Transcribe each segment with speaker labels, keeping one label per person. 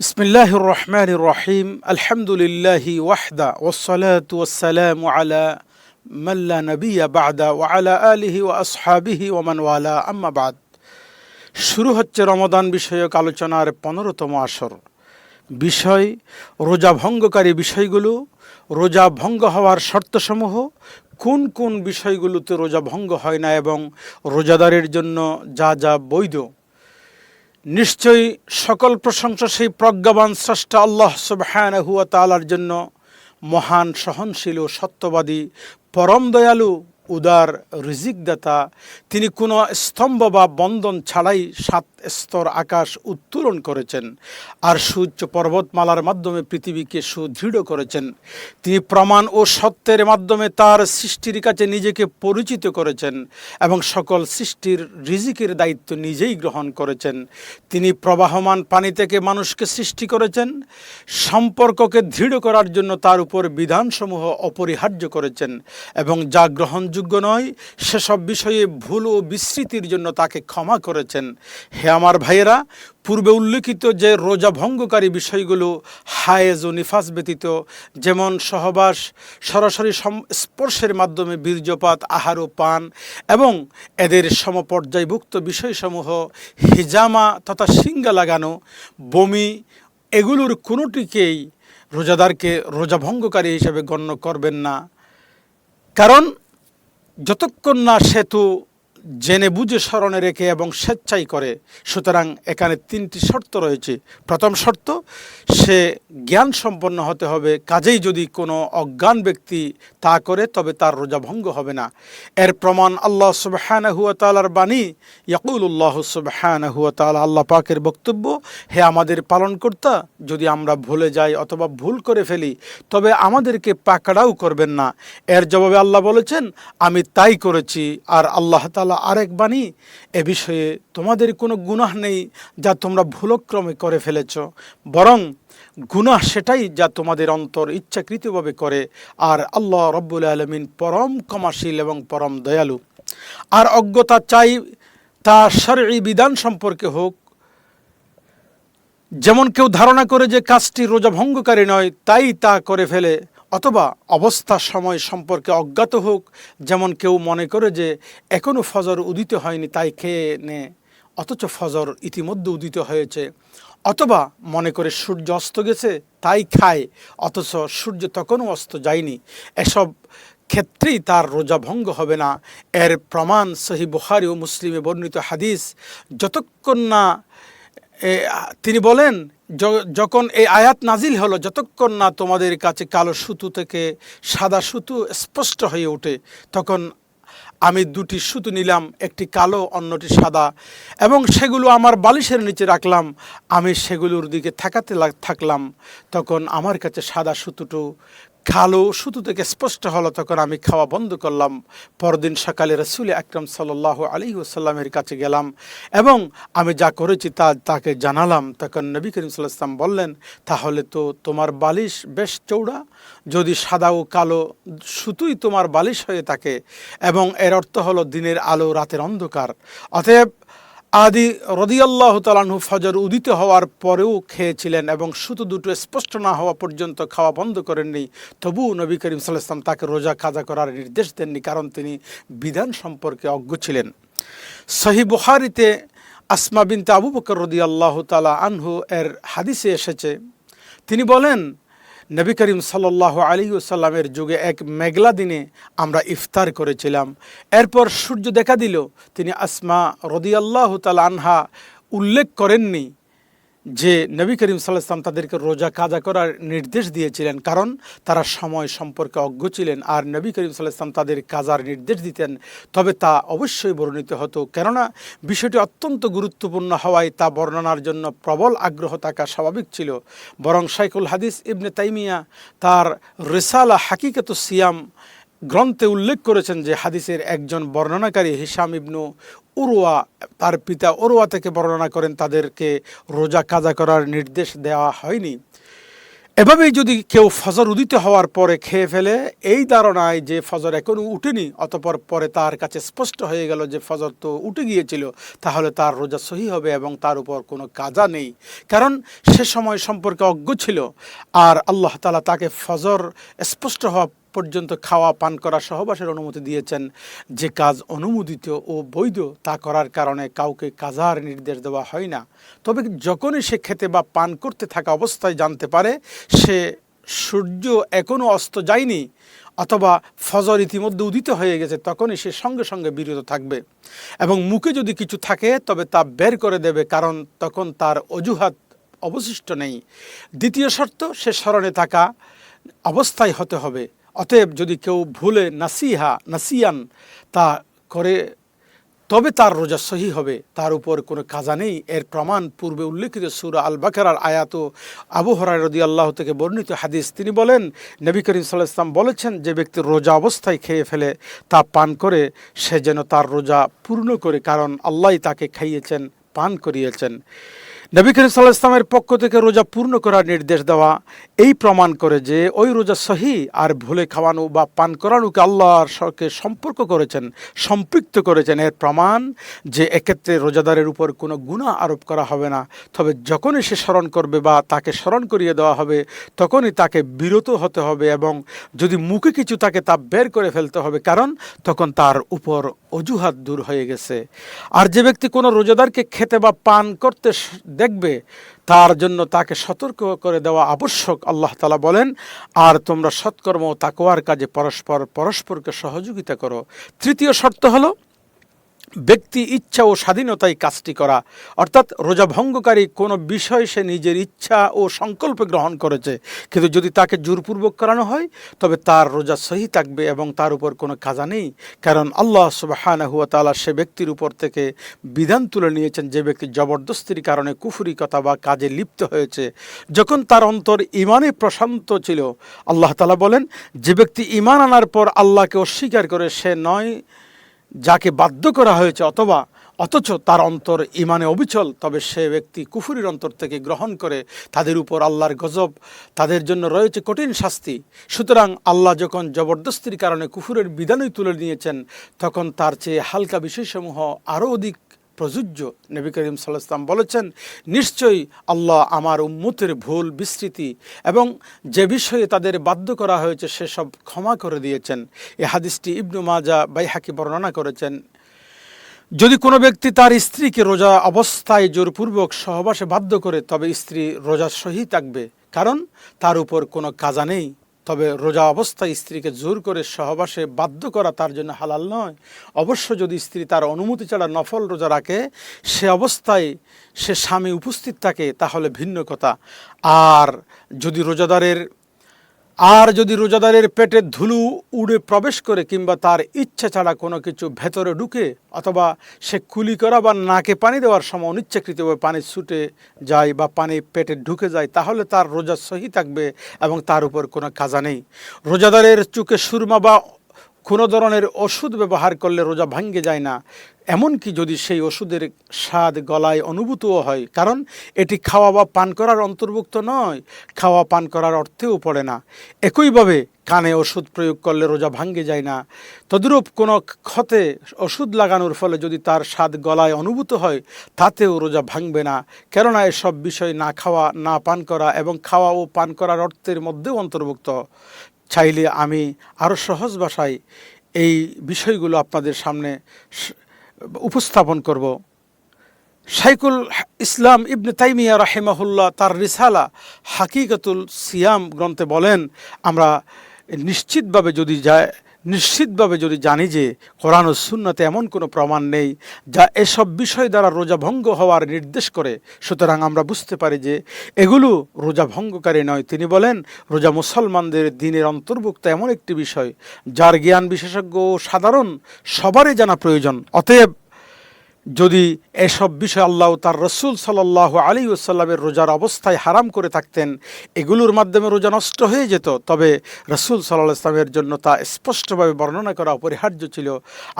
Speaker 1: বিসমিল্লাহির রহমানির রহিম আলহামদুলিল্লাহি ওয়াহদা ওয়াসসালাতু ওয়াসসালামু আলা মান লা নাবিয়্যা বা'দা ওয়া আলা আলিহি ওয়া আসহাবিহি ওয়া মান ওয়ালা আম্মা বা'দ। শুরু হচ্ছে রমাদান বিষয়ক আলোচনার 15তম আসর। বিষয় রোজা ভঙ্গকারী বিষয়গুলো, রোজা ভঙ্গ হওয়ার শর্তসমূহ, কোন কোন বিষয়গুলোতে রোজা ভঙ্গ হয় না এবং রোজাদারের জন্য যা যা বৈধ। নিশ্চয়ই সকল প্রশংসা সেই প্রজ্ঞাবান স্রষ্টা আল্লাহ সুবহানাহু ওয়া তাআলার জন্য, মহান সহনশীল ও সত্যবাদী, পরম দয়ালু, উদার রিজিকদাতা। তিনি কোনো স্তম্ভ বা বন্ধন ছাড়াই 7 স্তর আকাশ উত্তোলন করেছেন আর সুউচ্চ পর্বতমালার মাধ্যমে পৃথিবীকে সুদৃঢ় করেছেন। তিনি প্রমাণ ও সত্যের মাধ্যমে তার সৃষ্টির কাছে নিজেকে পরিচিত করেছেন এবং সকল সৃষ্টির রিজিকের দায়িত্ব নিজেই গ্রহণ করেছেন। তিনি প্রবাহমান পানি থেকে মানুষকে সৃষ্টি করেছেন, সম্পর্ককে দৃঢ় করার জন্য তার উপর বিধানসমূহ অপরিহার্য করেছেন এবং যা গ্রহণযোগ্য নয় সেসব বিষয়ে ভুল ও বিস্মৃতির জন্য তাকে ক্ষমা করেছেন। হে আমার ভাইয়েরা, পূর্বে উল্লেখিত যে রোজা ভঙ্গকারী বিষয়গুলো হায়েজ ও নিফাস ব্যতীত, যেমন সহবাস, সরাসরি স্পর্শের মাধ্যমে বীর্যপাত, আহার ও পান এবং এদের সমপর্যায়ভুক্ত বিষয়সমূহ হিজামা তথা শিঙ্গা লাগানো, বমি, এগুলোর কোনোটিকেই রোজাদারকে রোজা ভঙ্গকারী হিসেবে গণ্য করবেন না, কারণ যতক্ষণ না সেতু জেনে বুঝে স্মরণে রেখে এবং স্বেচ্ছাই করে। সুতরাং এখানে 3টি শর্ত রয়েছে। প্রথম শর্ত, সে জ্ঞান সম্পন্ন হতে হবে। কাজেই যদি কোনো অজ্ঞান ব্যক্তি তা করে তবে তার রোজা ভঙ্গ হবে না। এর প্রমাণ আল্লাহ সুবহানাহু ওয়া তাআলার বাণী, ইয়াকুলুল্লাহু সুবহানাহু ওয়া তাআলা, আল্লাহ পাকের বক্তব্য, হে আমাদের পালনকর্তা, যদি আমরা ভুলে যাই অথবা ভুল করে ফেলি তবে আমাদেরকে পাকড়াও করবেন না। এর জবাবে আল্লাহ বলেছেন, আমি তাই করেছি। আর আল্লাহ তাআলা আরেক বাণী, এ বিষয়ে তোমাদের কোনো গুনাহ নেই যা তোমরা ভুলক্রমে করে ফেলেছ, বরং গুনাহ সেটাই যা তোমাদের অন্তর ইচ্ছাকৃতভাবে করে। আর আল্লাহ রব্বুল আলামিন পরম ক্ষমাশীল এবং পরম দয়ালু। আর অজ্ঞতা চাই তা শরঈ বিধান সম্পর্কে হোক, যেমন কেউ ধারণা করে যে কাজটি রোজা ভঙ্গকারী নয় তাই তা করে ফেলে, অথবা অবস্থা সময় সম্পর্কে অজ্ঞাত হোক, যেমন কেউ মনে করে যে এখনও ফজর উদিত হয়নি তাই খেয়ে নে অথচ ফজর ইতিমধ্যে উদিত হয়েছে, অথবা মনে করে সূর্য অস্ত গেছে তাই খায় অথচ সূর্য তখনও অস্ত যায়নি। এসব ক্ষেত্রেই তার রোজা ভঙ্গ হবে না। এর প্রমাণ সহিহ বুখারী ও মুসলিমে বর্ণিত হাদিস। যতক্ষণ না তিনি বলেন, যখন এই আয়াত নাজিল হলো, যতক্ষণ না তোমাদের কাছে কালো সুতো থেকে সাদা সুতো স্পষ্ট হয়ে ওঠে, তখন আমি 2টি সুতো নিলাম, একটি কালো অন্যটি সাদা, এবং সেগুলো আমার বালিশের নিচে রাখলাম। আমি সেগুলোর দিকে থাকলাম, তখন আমার কাছে সাদা সুতোটো কালো সুতো থেকে স্পষ্ট হলো, তখন আমি খাওয়া বন্ধ করলাম। পরদিন সকালে রাসূল আকরাম সাল্লাল্লাহু আলাইহি ওয়াসাল্লামের কাছে গেলাম এবং আমি যা করেছি তাকে জানালাম। তখন নবী করিম সাল্লাল্লাহু আলাইহি ওয়াসাল্লাম বললেন, তাহলে তো তোমার বালিশ বেশ চৌড়া, যদি সাদা ও কালো সুতোই তোমার বালিশ হয়ে থাকে, এবং এর অর্থ হলো দিনের আলো রাতের অন্ধকার। অতএব আদি রাদিয়াল্লাহু তাআলা আনহু ফজর উদিত হওয়ার পরেও খেয়েছিলেন এবং সুতো দুটো স্পষ্ট না হওয়া পর্যন্ত খাওয়া বন্ধ করেননি। তবুও নবী করিম সাল্লাল্লাহু আলাইহি ওয়াসাল্লাম তাকে রোজা কাজা করার নির্দেশ দেননি, কারণ তিনি বিধান সম্পর্কে অজ্ঞ ছিলেন। সহিহ বুখারীতে আসমা বিনতে আবু বকর রাদিয়াল্লাহু তাআলা আনহু এর হাদিসে এসেছে, তিনি বলেন, নবী করিম সাল্লাল্লাহু আলাইহি ওয়াসাল্লামের যুগে এক মেঘলা দিনে আমরা ইফতার করেছিলাম। এরপর সূর্য দেখা দিল। তিনি আসমা রাদিয়াল্লাহু তাআলা আনহা উল্লেখ করেননি যে নবী করিম সাল্লাল্লাহু আলাইহি ওয়াসাল্লাম তাদেরকে রোজা কাজা করার নির্দেশ দিয়েছিলেন, কারণ তারা সময় সম্পর্কে অজ্ঞ ছিলেন। আর নবী করিম সাল্লাল্লাহু আলাইহি ওয়াসাল্লাম তাদের কাজার নির্দেশ দিতেন, তবে তা অবশ্যই বর্ণিত হতো, কেননা বিষয়টি অত্যন্ত গুরুত্বপূর্ণ হওয়ায় তা বর্ণনার জন্য প্রবল আগ্রহ থাকা স্বাভাবিক ছিল। বরং শাইখুল হাদিস ইবনে তাইমিয়া তার রিসালা হাকিকাতুস সিয়াম গ্রন্থে উল্লেখ করেছেন যে হাদিসের একজন বর্ণনাকারী হিশাম ইবনু উরওয়া, তার পিতা উরওয়া থেকে বর্ণনা করেন, তাদেরকে রোজা কাজা করার নির্দেশ দেওয়া হয়নি। এভাবেই যদি কেউ ফজর উদিত হওয়ার পরে খেয়ে ফেলে, এই ধারণায় যে ফজর এখনও উঠেনি, অতপর পরে তার কাছে স্পষ্ট হয়ে গেল যে ফজর তো উঠে গিয়েছিল, তাহলে তার রোজা সহি হবে এবং তার উপর কোনো কাজা নেই, কারণ সে সময় সম্পর্কে অজ্ঞ ছিল। আর আল্লাহ তাআলা তাকে ফজর স্পষ্ট হওয়া পর্যন্ত খাওয়া পান করা সহবাসের অনুমতি দিয়েছেন। যে কাজ অনুমোদিত ও বৈধ তা করার কারণে কাউকে কাজার নির্দেশ দেওয়া হয় না। তবে যখনই সে খেতে বা পান করতে থাকা অবস্থায় জানতে পারে সে সূর্য এখনও অস্ত যায়নি অথবা ফজর ইতিমধ্যে উদিত হয়ে গেছে, তখনই সে সঙ্গে সঙ্গে বিরত থাকবে এবং মুখে যদি কিছু থাকে তবে তা বের করে দেবে, কারণ তখন তার অজুহাত অবশিষ্ট নেই। দ্বিতীয় শর্ত, সে স্মরণে থাকা অবস্থায় হতে হবে। অতএব যদি কেউ ভুলে নাসিয়ান তা করে তবে তার রোজা সহি হবে, তার উপর কোনো কাজা নেই। এর প্রমাণ পূর্বে উল্লেখিত সূরা আল বাকারার আয়াত আবু হুরায়রা রাদিয়াল্লাহু থেকে বর্ণিত হাদিস। তিনি বলেন, নবী করিম সাল্লাল্লাহু আলাইহি ওয়াসাল্লাম বলেছেন, যে ব্যক্তি রোজা অবস্থায় খেয়ে ফেলে তা পান করে সে যেন তার রোজা পূর্ণ করে, কারণ আল্লাহই তাকে খাইয়েছেন, পান করিয়েছেন। নবী করিম সাল্লাল্লাহু আলাইহি ওয়াসাল্লামের পক্ষ থেকে রোজা পূর্ণ করার নির্দেশ দেওয়া এই প্রমাণ করে যে ওই রোজা সহি, আর ভুলে খাওয়ানো বা পান করানোকে আল্লাহর সঙ্গে সম্পৃক্ত করেছেন। এর প্রমাণ যে এক্ষেত্রে রোজাদারের উপর কোনো গুনাহ আরোপ করা হবে না। তবে যখনই সে স্মরণ করবে বা তাকে স্মরণ করিয়ে দেওয়া হবে তখনই তাকে বিরত হতে হবে এবং যদি মুখে কিছু থাকে তা বের করে ফেলতে হবে, কারণ তখন তার উপর অজুহাত দূর হয়ে গেছে। আর যে ব্যক্তি কোনো রোজাদারকে খেতে বা পান করতে দেখবে তার জন্য তাকে সতর্ক করে দেওয়া আবশ্যক। আল্লাহ তাআলা বলেন, আর তোমরা সৎকর্ম ও তাকওয়ার কাজে পরস্পরকে সহযোগিতা করো। তৃতীয় শর্ত হলো ব্যক্তি ইচ্ছা ও স্বাধীনতায় কাজটি করা, অর্থাৎ রোজা ভঙ্গকারী কোনো বিষয় সে নিজের ইচ্ছা ও সংকল্পে গ্রহণ করেছে, কিন্তু যদি তাকে জোরপূর্বক করানো হয় তবে তার রোজা সহি থাকবে এবং তার উপর কোনো কাজা নেই, কারণ আল্লাহ সুবহানাহু ওয়া তাআলা সে ব্যক্তির উপর থেকে বিধান তুলে নিয়েছেন যে ব্যক্তি জবরদস্তির কারণে কুফরি কথা বা কাজে লিপ্ত হয়েছে যখন তার অন্তর ঈমানে প্রশান্ত ছিল। আল্লাহ তাআলা বলেন, যে ব্যক্তি ঈমান আনার পর আল্লাহকে অস্বীকার করে সে নয় যাকে বাধ্য করা হয়েছে অথচ তার অন্তর ঈমানে অবিচল, তবে সে ব্যক্তি কুফরির অন্তর থেকে গ্রহণ করে তাদের উপর আল্লাহর গজব, তাদের জন্য রয়েছে কঠিন শাস্তি। সুতরাং আল্লাহ যখন জবরদস্তির কারণে কুফরের বিধানই তুলে নিয়েছেন তখন তার চেয়ে হালকা বিষয়সমূহ আরও অধিক প্রযোজ্য। নবী করিম সাল্লাল্লাহু আলাইহি ওয়াসাল্লাম বলেছেন, নিশ্চয়ই আল্লাহ আমার উম্মতের ভুল বিস্মৃতি এবং যে বিষয়ে তাদের বাধ্য করা হয়েছে সেসব ক্ষমা করে দিয়েছেন। এই হাদিসটি ইবনু মাজাহ বাইহাকি বর্ণনা করেছেন। যদি কোনো ব্যক্তি তার স্ত্রীকে রোজা অবস্থায় জোরপূর্বক সহবাসে বাধ্য করে তবে স্ত্রী রোজা সহি থাকবে, কারণ তার উপর কোনো কাজা নেই। তবে রোজা অবস্থায় স্ত্রীকে জোর করে সহবাসে বাধ্য করা তার জন্য হালাল নয়। অবশ্য যদি স্ত্রী তার অনুমতি ছাড়া নফল রোজা রাখে, সে অবস্থায় সে স্বামী উপস্থিত থাকে তাহলে ভিন্ন কথা। আর যদি রোজাদারের পেটে ধুলো উড়ে প্রবেশ করে কিংবা তার ইচ্ছা ছাড়া কোনো কিছু ভেতরে ঢুকে অথবা সে কুলি করা বা নাকে পানি দেওয়ার সময় অনিচ্ছাকৃতভাবে পানি ছুটে যায় বা পানি পেটে ঢুকে যায় তাহলে তার রোজা সহি থাকবে এবং তার উপর কোনো কাজা নেই। রোজাদারের চোখে সুরমা বা কোনো ধরনের ওষুধ ব্যবহার করলে রোজা ভাঙ্গে যায় না, এমনকি যদি সেই ওষুধের স্বাদ গলায় অনুভূতও হয়, কারণ এটি খাওয়া বা পান করার অন্তর্ভুক্ত নয়, খাওয়া পান করার অর্থেও পড়ে না। একইভাবে কানে ওষুধ প্রয়োগ করলে রোজা ভাঙ্গে যায় না। তদ্রূপ কোনো ক্ষতে ওষুধ লাগানোর ফলে যদি তার স্বাদ গলায় অনুভূত হয় তাতেও রোজা ভাঙবে না, কেননা এসব বিষয় না খাওয়া, না পান করা এবং খাওয়া ও পান করার অর্থের মধ্যেও অন্তর্ভুক্ত। চাইলে আমি আরও সহজ ভাষায় এই বিষয়গুলো আপনাদের সামনে উপস্থাপন করব। শাইখুল ইসলাম ইবনে তাইমিয়া রাহিমাহুল্লাহ তার রিসালা হাকিকাতুল সিয়াম গ্রন্থে বলেন, আমরা নিশ্চিতভাবে যদি জানি যে কোরআন ও সুন্নাতে এমন কোনো প্রমাণ নেই যা এসব বিষয় দ্বারা রোজা ভঙ্গ হওয়ার নির্দেশ করে, সুতরাং আমরা বুঝতে পারি যে এগুলো রোজা ভঙ্গকারী নয়। তিনি বলেন, রোজা মুসলমানদের দিনের অন্তর্ভুক্ত এমন একটি বিষয় যার জ্ঞান বিশেষজ্ঞ ও সাধারণ সবারই জানা প্রয়োজন। অতএব যদি এসব বিষয় আল্লাহ তার রসুল সাল্লাল্লাহু আলাইহি ওয়াসাল্লামের রোজার অবস্থায় হারাম করে থাকতেন, এগুলোর মাধ্যমে রোজা নষ্ট হয়ে যেত, তবে রসুল সাল্লাল্লাহু আলাইহি ওয়াসাল্লামের জন্য তা স্পষ্টভাবে বর্ণনা করা অপরিহার্য ছিল।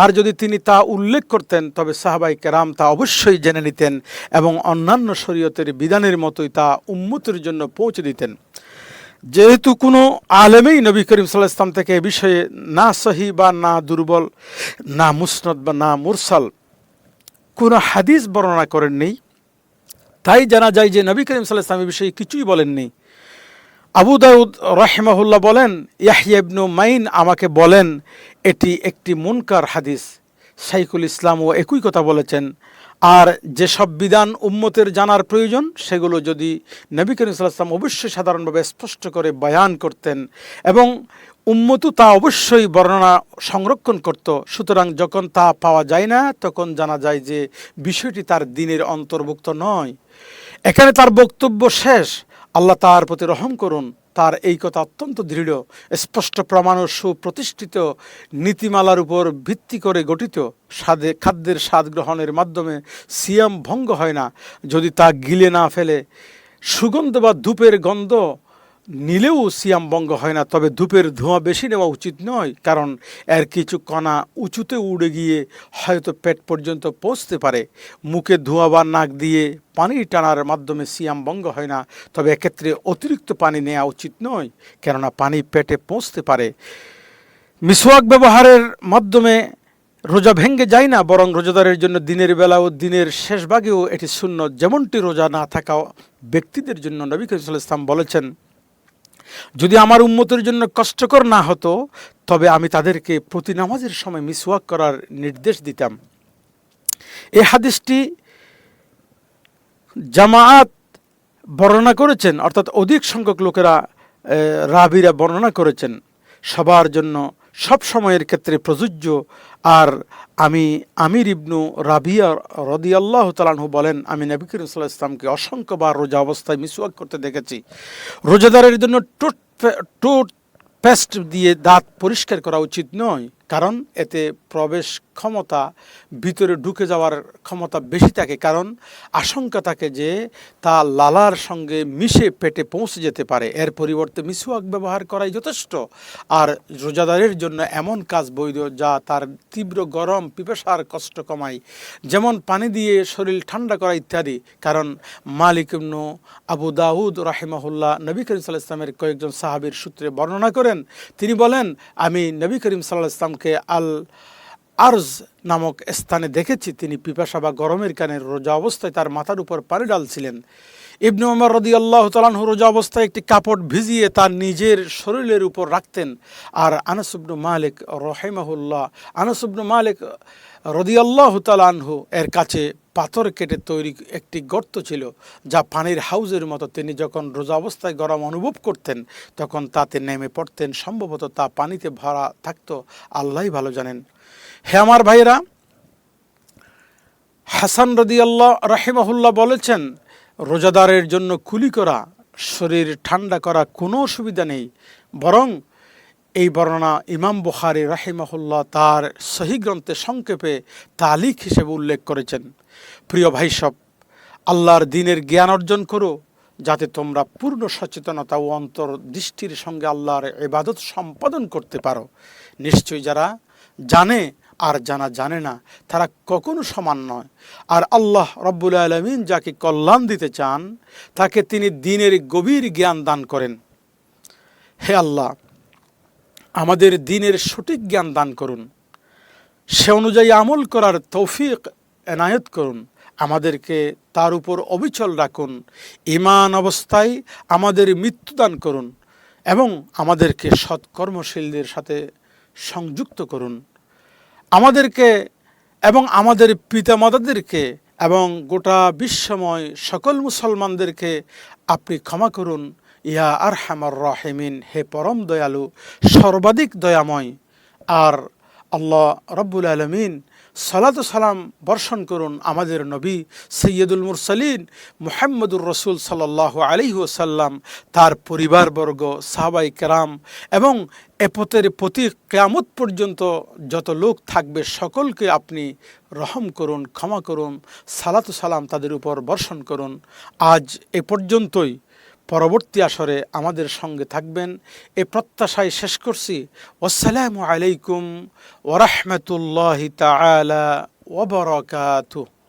Speaker 1: আর যদি তিনি তা উল্লেখ করতেন তবে সাহাবায়ে কেরাম তা অবশ্যই জেনে নিতেন এবং অন্যান্য শরীয়তের বিধানের মতোই তা উম্মতের জন্য পৌঁছে দিতেন। যেহেতু কোনো আলেমেই নবী করিম সাল্লাল্লাহু আলাইহি ওয়াসাল্লাম থেকে এ বিষয়ে না সহি বা না দুর্বল, না মুসনদ বা না মুরসাল কোনো হাদিস বর্ণনা করেননি, তাই জানা যায় যে নবী করিম সাল্লাল্লাহু আলাইহি ওয়াসাল্লাম এ বিষয়ে কিছুই বলেননি। আবু দাউদ রাহিমাহুল্লাহ বলেন, ইয়াহইয়া ইবনু মাইন আমাকে বলেন এটি একটি মুনকার হাদিস। শাইখুল ইসলামও একই কথা বলেছেন। আর যেসব বিধান উম্মতের জানার প্রয়োজন সেগুলো যদি নবী করিম সাল্লাল্লাহু আলাইহি ওয়াসাল্লাম অবশ্যই সাধারণভাবে স্পষ্ট করে বয়ান করতেন এবং উম্মতও তা অবশ্যই বর্ণনা সংরক্ষণ করত। সুতরাং যখন তা পাওয়া যায় না তখন জানা যায় যে বিষয়টি তার দ্বীনের অন্তর্ভুক্ত নয়। এখানে তার বক্তব্য শেষ। আল্লাহ তার প্রতি রহম করুন। তার এই কথা অত্যন্ত দৃঢ়, স্পষ্ট প্রমাণ ও সুপ্রতিষ্ঠিত নীতিমালার উপর ভিত্তি করে গঠিত। খাদ্যের স্বাদ গ্রহণের মাধ্যমে সিয়াম ভঙ্গ হয় না যদি তা গিলে না ফেলে। সুগন্ধ বা ধূপের গন্ধ নিলেও সিয়াম ভঙ্গ হয় না, তবে ধূপের ধোঁয়া বেশি নেওয়া উচিত নয়, কারণ এর কিছু কণা উঁচুতে উড়ে গিয়ে হয়তো পেট পর্যন্ত পৌঁছতে পারে। মুখে ধোঁয়া বা নাক দিয়ে পানি টানার মাধ্যমে সিয়াম ভঙ্গ হয় না, তবে এক্ষেত্রে অতিরিক্ত পানি নেওয়া উচিত নয়, কেননা পানি পেটে পৌঁছতে পারে। মিসওয়াক ব্যবহারের মাধ্যমে রোজা ভেঙে যায় না, বরং রোজাদারের জন্য দিনের বেলা ও দিনের শেষ ভাগেও এটি সুন্নত। যেমনটি রোজা না থাকা ব্যক্তিদের জন্য নবী করিম সাল্লাল্লাহু আলাইহি ওয়াসাল্লাম বলেছেন, যদি আমার উম্মতের জন্য কষ্টকর না হতো তবে আমি তাদেরকে প্রতি নামাজের সময় মিসওয়াক করার নির্দেশ দিতাম। এই হাদিসটি জামাআত বর্ণনা করেছেন, অর্থাৎ অধিক সংখ্যক লোকেরা রাবিরা বর্ণনা করেছেন। সবার জন্য সব সময়ের ক্ষেত্রে প্রযোজ্য। আর আমির ইবনু রাবিয়া রাদিয়াল্লাহু তাআলা আনহু বলেন, আমি নবী করিম সাল্লাল্লাহু আলাইহি ওয়াসাল্লামকে অসংখ্যবার রোজা অবস্থায় মিসওয়াক করতে দেখেছি। রোজাদারের জন্য টুথপেস্ট দিয়ে দাঁত পরিষ্কার করা উচিত নয়, কারণ এতে প্রবেশ ক্ষমতা, ভিতরে ঢুকে যাওয়ার ক্ষমতা বেশি থাকে, কারণ আশঙ্কা থাকে যে তা লালার সঙ্গে মিশে পেটে পৌঁছে যেতে পারে। এর পরিবর্তে মিসওয়াক ব্যবহার করাই যথেষ্ট। আর রোজাদারের জন্য এমন কাজ বৈধ যা তার তীব্র গরম পিপাসার কষ্ট কমায়, যেমন পানি দিয়ে শরীর ঠান্ডা করা ইত্যাদি। কারণ মালিক ইবনু আবু দাউদ রাহিমাহুল্লাহ নবী করিম সাল্লাল্লাহু আলাইহি ওয়াসাল্লামের কয়েকজন সাহাবীর সূত্রে বর্ণনা করেন, তিনি বলেন, আমি নবী করিম সাল্লাল্লাহু আলাইহি ওয়াসাল্লামকে আল আরজ নামক স্থানে দেখেছি, তিনি পিপাসা বা গরমের কারণে রোজা অবস্থায় তার মাথার উপর পানি ডালছিলেন। ইবনে ওমর রাদিয়াল্লাহু তাআলা আনহু রোজা অবস্থায় একটি কাপড় ভিজিয়ে তার নিজের শরীরের উপর রাখতেন। আর আনাস ইবনে মালিক রাহিমাহুল্লাহ, আনাস ইবনে মালিক রাদিয়াল্লাহু তাআলা আনহু এর কাছে পাথর কেটে তৈরি একটি গর্ত ছিল, যা পানির হাউজের মতো। তিনি যখন রোজা অবস্থায় গরম অনুভব করতেন তখন তাতে নেমে পড়তেন। সম্ভবত তা পানিতে ভরা থাকতো, আল্লাহই ভালো জানেন। হে আমার ভাইয়েরা, হাসান রাদিয়াল্লাহু রাহিমাহুল্লাহ বলেছেন, রোজাদারের জন্য কুলি করা, শরীর ঠান্ডা করা কোনো অসুবিধা নেই, বরং এই বর্ণনা ইমাম বুখারী রাহিমাহুল্লাহ তার সহিহ গ্রন্থে সংক্ষেপে তালিক হিসেবে উল্লেখ করেছেন। প্রিয় ভাইসব, আল্লাহর দ্বীনের জ্ঞান অর্জন করো, যাতে তোমরা পূর্ণ সচেতনতা ও অন্তর্দৃষ্টির সঙ্গে আল্লাহর ইবাদত সম্পাদন করতে পারো। নিশ্চয়ই যারা জানে আর যারা জানে না তারা কখনো সমান নয়। আর আল্লাহ রব্বুল আলামিন যাকে কল্যাণ দিতে চান তাকে তিনি দ্বীনের গভীর জ্ঞান দান করেন। হে আল্লাহ, আমাদের দ্বীনের সঠিক জ্ঞান দান করুন, সে অনুযায়ী আমল করার তৌফিক এনায়েত করুন, আমাদেরকে তার উপর অবিচল রাখুন, ঈমান অবস্থায় আমাদের মৃত্যু দান করুন এবং আমাদেরকে সৎকর্মশীলদের সাথে সংযুক্ত করুন। আমাদেরকে এবং আমাদের পিতামাতাদেরকে এবং গোটা বিশ্বময় সকল মুসলমানদেরকে আপনি ক্ষমা করুন, ইয়া আরহামার রাহিমিন, হে পরম দয়ালু সর্বাধিক দয়াময়। আর আল্লাহ রব্বুল আলামিন সালাত ও সালাম বর্ষণ করুন আমাদের নবী সৈয়দুল মুরসালিন মুহাম্মদুর রসুল সাল্লাল্লাহু আলাইহি ওয়াসাল্লাম, তার পরিবারবর্গ, সাহাবাই কেরাম এবং এ পথের প্রতি কিয়ামত পর্যন্ত যত লোক থাকবে সকলকে আপনি রহম করুন, ক্ষমা করুন, সালাত ও সালাম তাদের উপর বর্ষণ করুন। আজ এ পর্যন্তই, পরবর্তী আসরে আমাদের সঙ্গে থাকবেন এ প্রত্যাশায় শেষ করছি। আসসালামু আলাইকুম ওয়া রাহমাতুল্লাহি তাআলা ওয়া বারাকাতুহু।